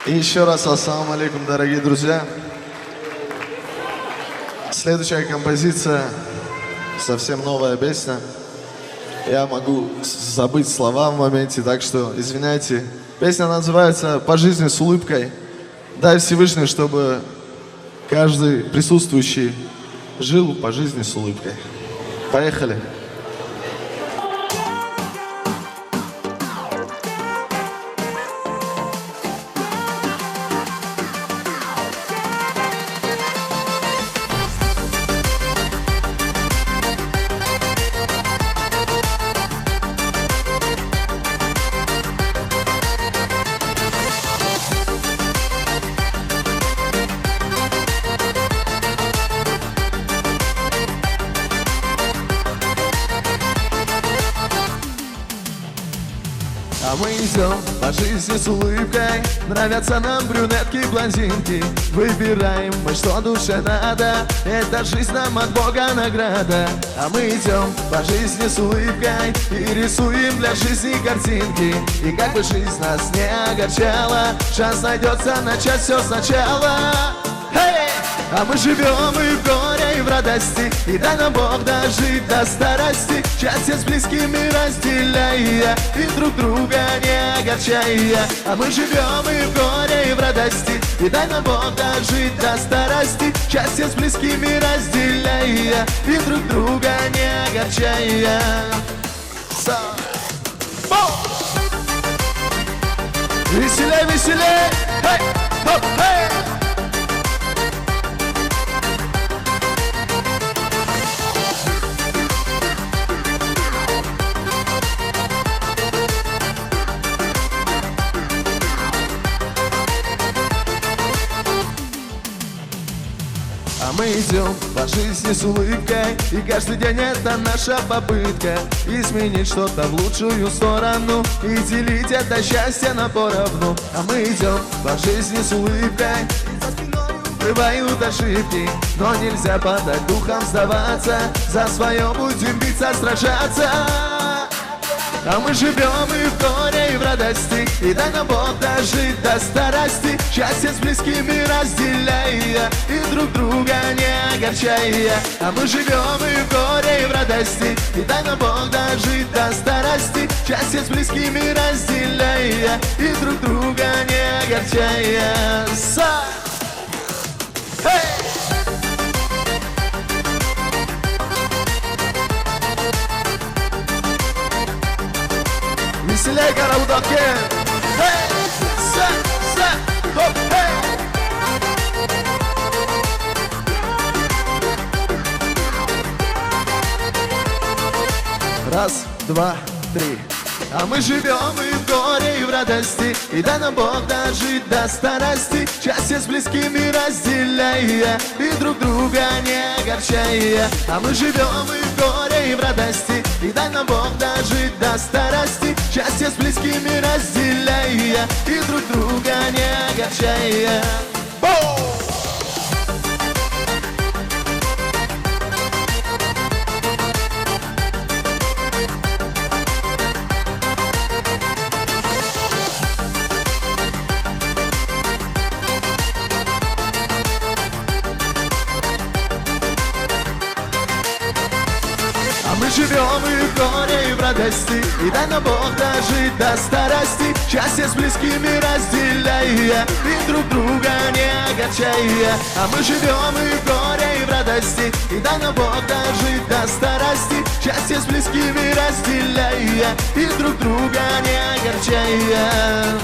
И еще раз ассаламу алейкум, дорогие друзья. Следующая композиция, совсем новая песня. Я могу забыть слова в моменте, так что извиняйте. Песня называется «По жизни с улыбкой». Дай Всевышний, чтобы каждый присутствующий жил по жизни с улыбкой. Поехали. А мы идем по жизни с улыбкой. Нравятся нам брюнетки, блондинки. Выбираем мы, что душе надо. Это жизнь нам от Бога награда. А мы идем по жизни с улыбкой и рисуем для жизни картинки. И как бы жизнь нас не огорчала, шанс найдется начать все сначала. Hey! А мы живем и в горе, и в радости, и дай нам Бог дожить до старости, счастье с близкими разделяя и друг друга не огорчая. А мы живем и в горе, и в радости, и дай нам Бог дожить до старости, счастье с близкими разделяя и друг друга не огорчая. Веселей, веселей! Hey! Хоп, hey! А мы идем по жизни с улыбкой, и каждый день это наша попытка изменить что-то в лучшую сторону и делить это счастье на поровну. А мы идем по жизни с улыбкой, бывают ошибки, но нельзя подать духом сдаваться, за свое будем биться, сражаться. А мы живем и в горе, и в радости, и дай нам Бог дожить до старости, счастье с близкими разделяя и друг друга не огорчая. А мы живем и в горе, и в радости, и дай нам Бог дожить до старости, счастье с близкими разделяя и друг друга не огорчая. Hey! Веселей, караудоке! Эй! Хоп, эй! Раз, два, три. А мы живем и в горе, и в радости, и дай нам Бог дожить до старости, счастье с близкими разделяя и друг друга не огорчая. А мы живем и в горе, и в радости, и дай нам Бог дожить до старости, счастье с близкими разделяя и друг друга не огорчая. Мы живем и в горе, и в радости, и дай нам Бог дожить до старости, счастье с близкими разделяя и друг друга не огорчая. А мы живем и в горе, и в радости, и дай нам Бог дожить до старости, счастье с близкими разделяя и друг друга не огорчая.